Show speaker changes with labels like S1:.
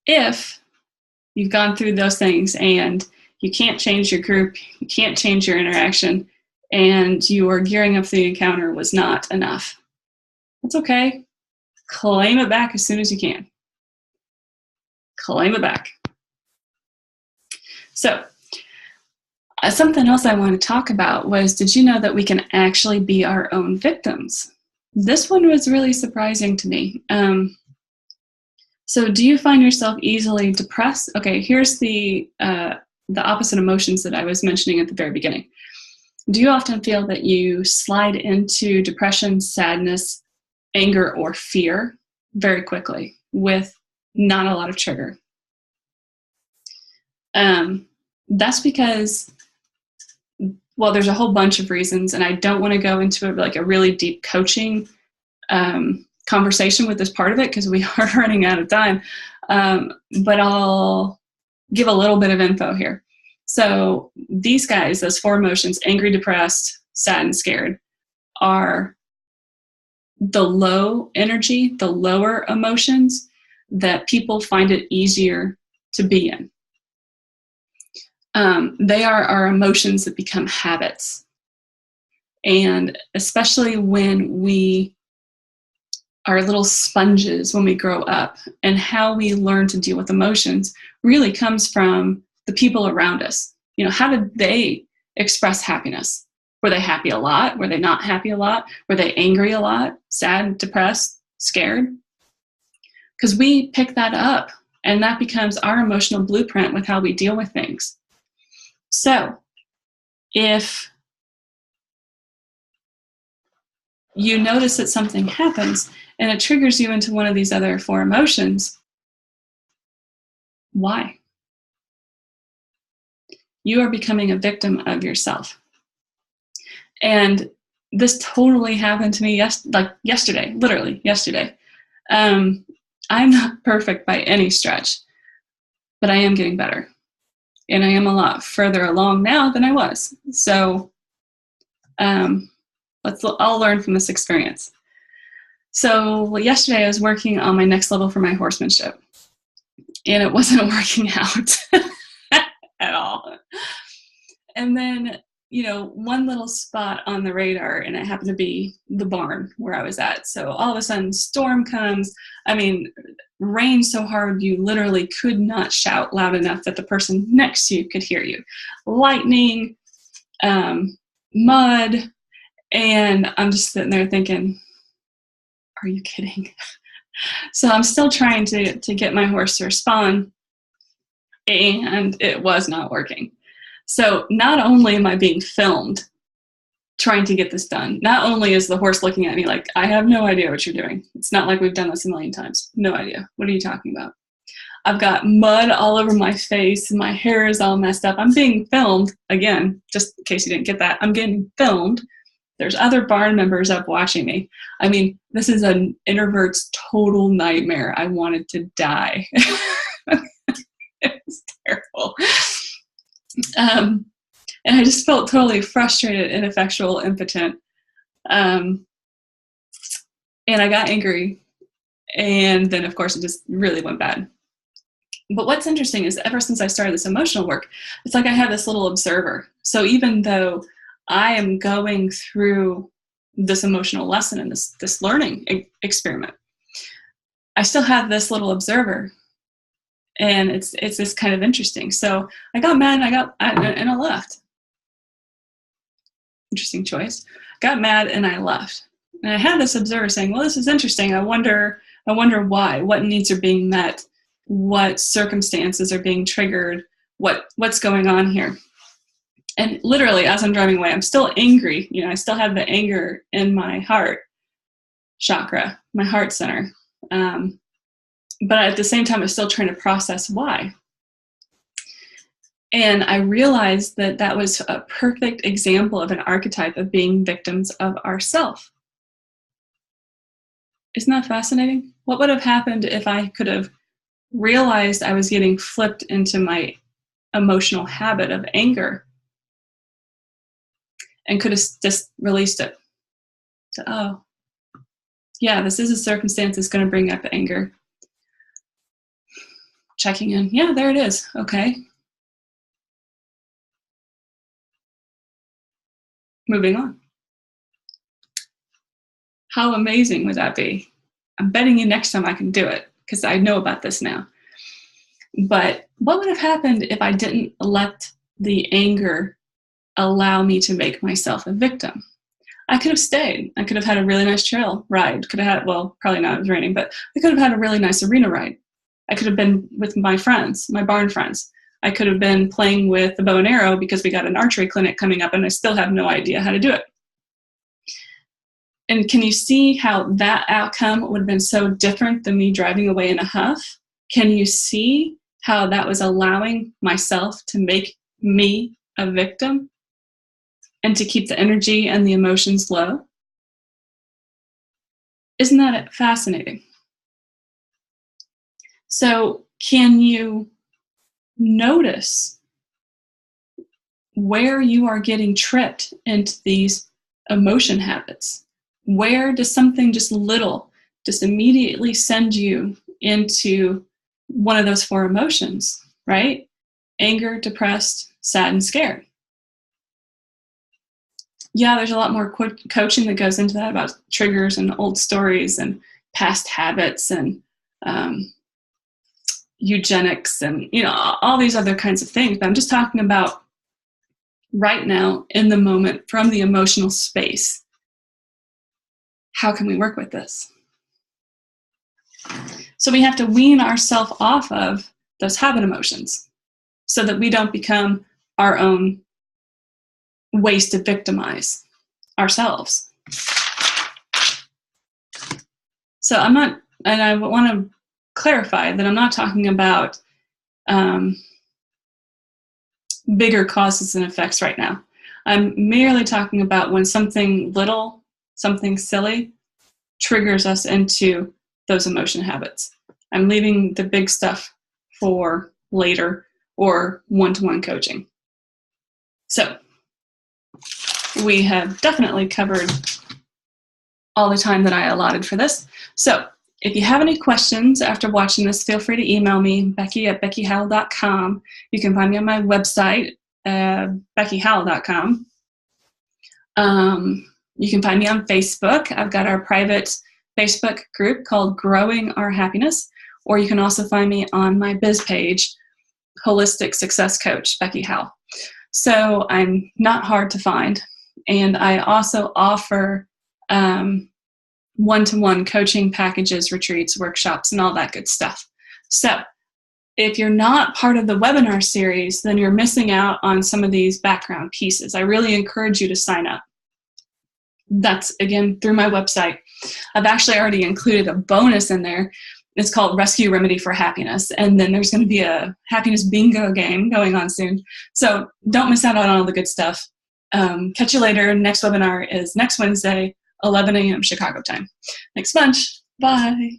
S1: If you've gone through those things and you can't change your group, you can't change your interaction, and your gearing up for the encounter was not enough, that's okay. Claim it back as soon as you can. Claim it back. So, something else I want to talk about was, did you know that we can actually be our own victims? This one was really surprising to me. So do you find yourself easily depressed? Okay, here's the opposite emotions that I was mentioning at the very beginning. Do you often feel that you slide into depression, sadness, anger, or fear very quickly with not a lot of trigger? That's because, well, there's a whole bunch of reasons, and I don't want to go into a really deep coaching conversation with this part of it because we are running out of time. But I'll give a little bit of info here. So these guys, those 4 emotions, angry, depressed, sad, and scared, are the low energy, the lower emotions that people find it easier to be in. They are our emotions that become habits. And especially when we are little sponges when we grow up, and how we learn to deal with emotions really comes from the people around us. You know, how did they express happiness? Were they happy a lot? Were they not happy a lot? Were they angry a lot? Sad, depressed, scared? Because we pick that up, and that becomes our emotional blueprint with how we deal with things. So if you notice that something happens and it triggers you into one of these other 4 emotions, why? You are becoming a victim of yourself. And this totally happened to me yesterday, literally yesterday. I'm not perfect by any stretch, but I am getting better. And I am a lot further along now than I was. So I'll learn from this experience. So yesterday I was working on my next level for my horsemanship, and it wasn't working out at all. And then, one little spot on the radar, and it happened to be the barn where I was at. So all of a sudden, storm comes. I mean, rain so hard you literally could not shout loud enough that the person next to you could hear you. Lightning, mud, and I'm just sitting there thinking, are you kidding? So I'm still trying to get my horse to respond, and it was not working. So not only am I being filmed trying to get this done, not only is the horse looking at me like, I have no idea what you're doing. It's not like we've done this a million times. No idea. What are you talking about? I've got mud all over my face. My hair is all messed up. I'm being filmed. Again, just in case you didn't get that, I'm getting filmed. There's other barn members up watching me. I mean, this is an introvert's total nightmare. I wanted to die. It was terrible. And I just felt totally frustrated, ineffectual, impotent. And I got angry. And then, of course, it just really went bad. But what's interesting is ever since I started this emotional work, it's like I have this little observer. So even though I am going through this emotional lesson and this learning experiment, I still have this little observer. And it's this kind of interesting. So I got mad and I left. Interesting choice. Got mad and I left. And I had this observer saying, well, this is interesting. I wonder why. What needs are being met? What circumstances are being triggered? What's going on here? And literally, as I'm driving away, I'm still angry. I still have the anger in my heart chakra, my heart center. But at the same time, I'm still trying to process why. And I realized that that was a perfect example of an archetype of being victims of ourself. Isn't that fascinating? What would have happened if I could have realized I was getting flipped into my emotional habit of anger and could have just released it? So, oh, yeah, this is a circumstance that's going to bring up anger. checking in. Yeah, there it is. Okay. Moving on. How amazing would that be? I'm betting you next time I can do it because I know about this now. But what would have happened if I didn't let the anger allow me to make myself a victim? I could have stayed. I could have had a really nice trail ride. Could have had, well, probably not, it was raining, but I could have had a really nice arena ride. I could have been with my friends, my barn friends. I could have been playing with the bow and arrow because we got an archery clinic coming up and I still have no idea how to do it. And can you see how that outcome would have been so different than me driving away in a huff? Can you see how that was allowing myself to make me a victim and to keep the energy and the emotions low? Isn't that fascinating? So can you notice where you are getting tripped into these emotion habits? Where does something just little just immediately send you into one of those four emotions, right? Anger, depressed, sad, and scared. Yeah, there's a lot more coaching that goes into that about triggers and old stories and past habits and eugenics and, you know, all these other kinds of things. But I'm just talking about right now in the moment from the emotional space. How can we work with this? So we have to wean ourselves off of those habit emotions so that we don't become our own ways to victimize ourselves. So I'm not, and I want to clarify that I'm not talking about bigger causes and effects right now. I'm merely talking about when something little, something silly triggers us into those emotion habits. I'm leaving the big stuff for later or one-to-one coaching. So we have definitely covered all the time that I allotted for this. So if you have any questions after watching this, feel free to email me, Becky@BeckyHowell.com. You can find me on my website, BeckyHowell.com. You can find me on Facebook. I've got our private Facebook group called Growing Our Happiness, or you can also find me on my biz page, Holistic Success Coach, Becky Howell. So I'm not hard to find. And I also offer one-to-one coaching packages, retreats, workshops, and all that good stuff. So if you're not part of the webinar series, then you're missing out on some of these background pieces. I really encourage you to sign up. That's, again, through my website. I've actually already included a bonus in there. It's called Rescue Remedy for Happiness. And then there's going to be a happiness bingo game going on soon. So don't miss out on all the good stuff. Catch you later. Next webinar is next Wednesday, 11 a.m. Chicago time. Thanks a bunch. Bye.